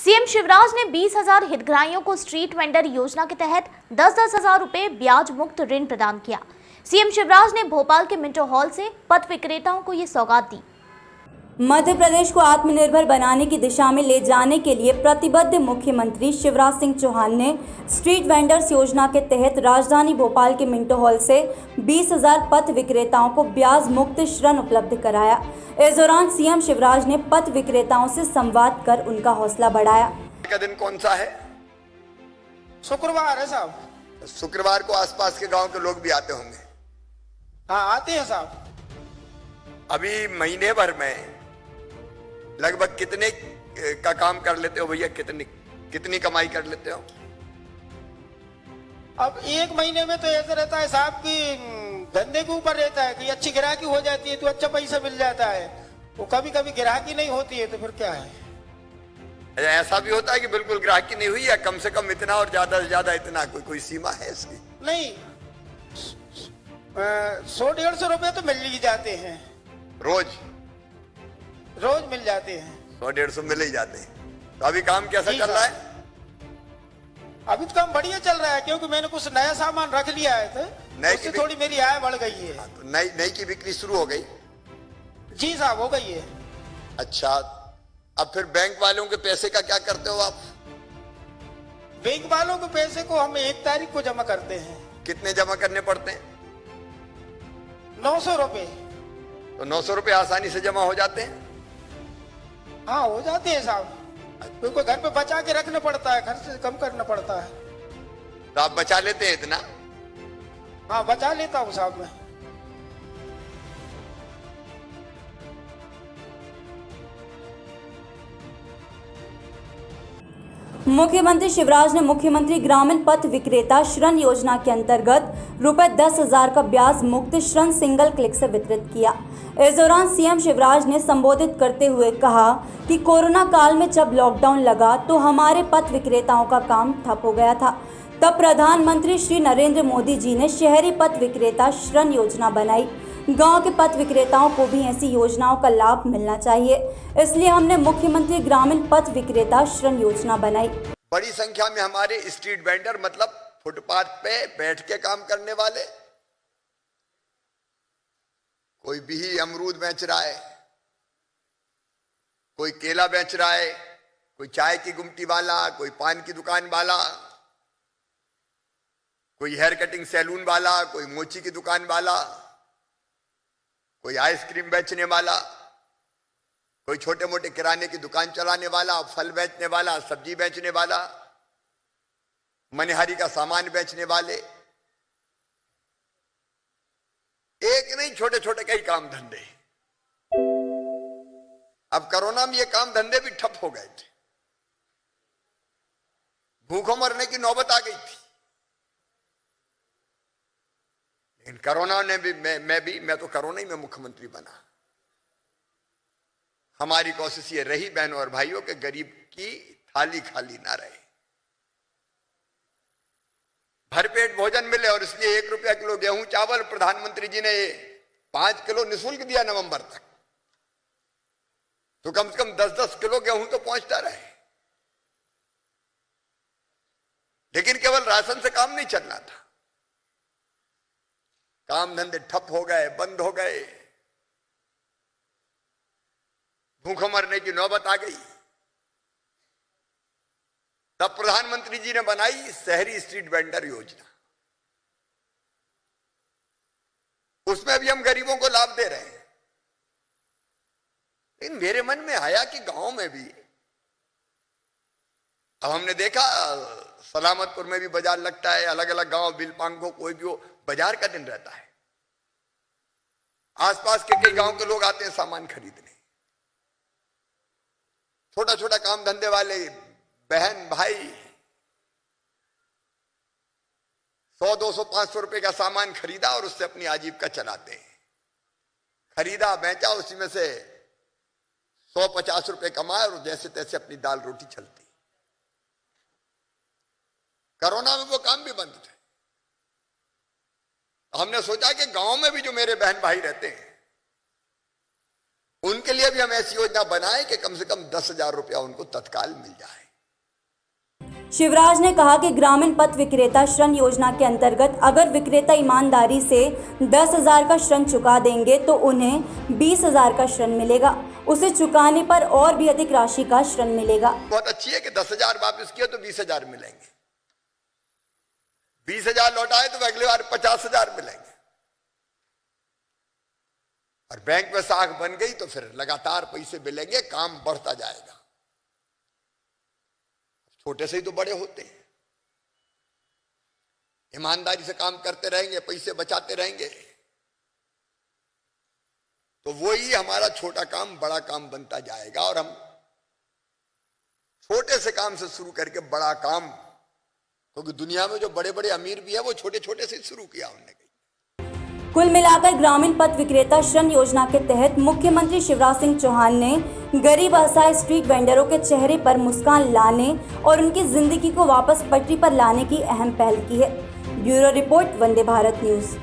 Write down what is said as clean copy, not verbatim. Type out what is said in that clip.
CM Shivraj ने 20,000 हितग्राहियों को स्ट्रीट वेंडर योजना के तहत 10-10 हजार रुपए ब्याज मुक्त ऋण प्रदान किया। सीएम शिवराज ने भोपाल के मिंटो हॉल से पथ विक्रेताओं को ये सौगात दी। मध्य प्रदेश को आत्मनिर्भर बनाने की दिशा में ले जाने के लिए प्रतिबद्ध मुख्यमंत्री शिवराज सिंह चौहान ने स्ट्रीट वेंडर्स योजना के तहत राजधानी भोपाल के मिंटो हॉल से 20,000 पथ विक्रेताओं को ब्याज मुक्त ऋण उपलब्ध कराया। इस दौरान सीएम शिवराज ने पथ विक्रेताओं से संवाद कर उनका हौसला बढ़ाया। का दिन कौन सा है? शुक्रवार है साहब। शुक्रवार को आसपास के गांव के लोग भी आते होंगे। हाँ, आते हैं साहब। अभी महीने भर में लगभग कितने का काम कर लेते हो भैया? कितनी कमाई कर लेते हो? अब एक महीने में तो ऐसा रहता है साहब कि धंधे के ऊपर रहता है कि अच्छी ग्राहकी हो जाती है तो अच्छा पैसा मिल जाता है। वो कभी कभी ग्राहकी नहीं होती है तो फिर क्या है? ऐसा भी होता है कि बिल्कुल ग्राहकी नहीं हुई है, कम से कम इतना और ज्यादा से ज्यादा इतना, कोई सीमा है इसकी? नहीं, 100-150 रुपए तो मिल ही जाते हैं। रोज मिल जाते हैं। 100-150 मिल ही जाते हैं। तो अभी काम कैसा चल रहा है? अभी तो काम बढ़िया चल रहा है क्योंकि मैंने कुछ नया सामान रख लिया है तो उससे थोड़ी मेरी आय बढ़ गई है। तो नई की बिक्री शुरू हो गई? जी साहब, हो गई है। अच्छा, अब फिर बैंक वालों के पैसे का क्या करते हो आप? बैंक वालों के पैसे को हम 1 तारीख को जमा करते हैं। कितने जमा करने पड़ते हैं? 900 रुपए। तो 900 रुपए आसानी से जमा हो जाते हैं? हाँ, हो जाते हैं साहब, क्योंकि घर पे बचा के रखना पड़ता है, खर्च कम करना पड़ता है। तो आप बचा लेते हैं इतना? हाँ, बचा लेता हूँ साहब मैं। मुख्यमंत्री शिवराज ने मुख्यमंत्री ग्रामीण पथ विक्रेता ऋण योजना के अंतर्गत रुपए 10,000 का ब्याज मुक्त ऋण सिंगल क्लिक से वितरित किया। इस दौरान सीएम शिवराज ने संबोधित करते हुए कहा कि कोरोना काल में जब लॉकडाउन लगा तो हमारे पथ विक्रेताओं का काम ठप हो गया था। तब प्रधानमंत्री श्री नरेंद्र मोदी जी ने शहरी पथ विक्रेता ऋण योजना बनाई। गांव के पथ विक्रेताओं को भी ऐसी योजनाओं का लाभ मिलना चाहिए, इसलिए हमने मुख्यमंत्री ग्रामीण पथ विक्रेता ऋण योजना बनाई। बड़ी संख्या में हमारे स्ट्रीट वेंडर, मतलब फुटपाथ पे बैठ के काम करने वाले, कोई बिही अमरूद बेच रहा है, कोई केला बेच रहा है, कोई चाय की गुमटी वाला, कोई पान की दुकान वाला, कोई हेयर कटिंग सैलून वाला, कोई मोची की दुकान वाला, कोई आइसक्रीम बेचने वाला, कोई छोटे मोटे किराने की दुकान चलाने वाला, फल बेचने वाला, सब्जी बेचने वाला, मनिहारी का सामान बेचने वाले, एक नहीं छोटे छोटे कई काम धंधे। अब कोरोना में ये काम धंधे भी ठप हो गए थे, भूखों मरने की नौबत आ गई थी। लेकिन कोरोना ने भी मैं तो कोरोना ही में मुख्यमंत्री बना। हमारी कोशिश ये रही बहनों और भाइयों के गरीब की थाली खाली ना रहे, भरपेट भोजन मिले। और इसलिए 1 रुपया किलो गेहूं चावल प्रधानमंत्री जी ने 5 किलो निःशुल्क दिया नवंबर तक, तो कम से कम 10-10 किलो गेहूं तो पहुंचता रहे। लेकिन केवल राशन से काम नहीं चलना था, काम धंधे ठप हो गए, बंद हो गए, भूखों मरने की नौबत आ गई। तब प्रधानमंत्री जी ने बनाई शहरी स्ट्रीट वेंडर योजना। उसमें भी हम गरीबों को लाभ दे रहे हैं। लेकिन मेरे मन में आया कि गांव में भी, अब हमने देखा सलामतपुर में भी बाजार लगता है, अलग अलग गांव, बिलपांग को कोई भी हो, बाजार का दिन रहता है। आसपास के कई गांव के लोग आते हैं सामान खरीदने। छोटा छोटा काम धंधे वाले बहन भाई 100, 200, 500 रुपए का सामान खरीदा और उससे अपनी आजीविका चलाते हैं। खरीदा बेचा, उसी में से 100-50 रुपए कमाए और जैसे तैसे अपनी दाल रोटी चलती। कोरोना में वो काम भी बंद थे। हमने सोचा कि गांव में भी जो मेरे बहन भाई रहते हैं उनके लिए भी हम ऐसी योजना बनाए कि कम से कम 10,000 रुपया उनको तत्काल मिल जाए। शिवराज ने कहा कि ग्रामीण पथ विक्रेता ऋण योजना के अंतर्गत अगर विक्रेता ईमानदारी से 10,000 का ऋण चुका देंगे तो उन्हें 20,000 का ऋण मिलेगा। उसे चुकाने पर और भी अधिक राशि का ऋण मिलेगा। बहुत अच्छी है कि 10,000 वापस किया तो 20,000 मिलेंगे, 20,000 लौटाए तो अगले बार 50,000 मिलेंगे। और बैंक में साख बन गई तो फिर लगातार पैसे मिलेंगे, काम बढ़ता जाएगा। छोटे से ही तो बड़े होते हैं। ईमानदारी से काम करते रहेंगे, पैसे बचाते रहेंगे, तो वही हमारा छोटा काम बड़ा काम बनता जाएगा। और हम छोटे से काम से शुरू करके बड़ा काम, क्योंकि दुनिया में जो बड़े बड़े अमीर भी है वो छोटे छोटे से शुरू किया उन्होंने। कुल मिलाकर ग्रामीण पथ विक्रेता ऋण योजना के तहत मुख्यमंत्री शिवराज सिंह चौहान ने गरीब असहाय स्ट्रीट वेंडरों के चेहरे पर मुस्कान लाने और उनकी जिंदगी को वापस पटरी पर लाने की अहम पहल की है। Bureau report, Vande Bharat news.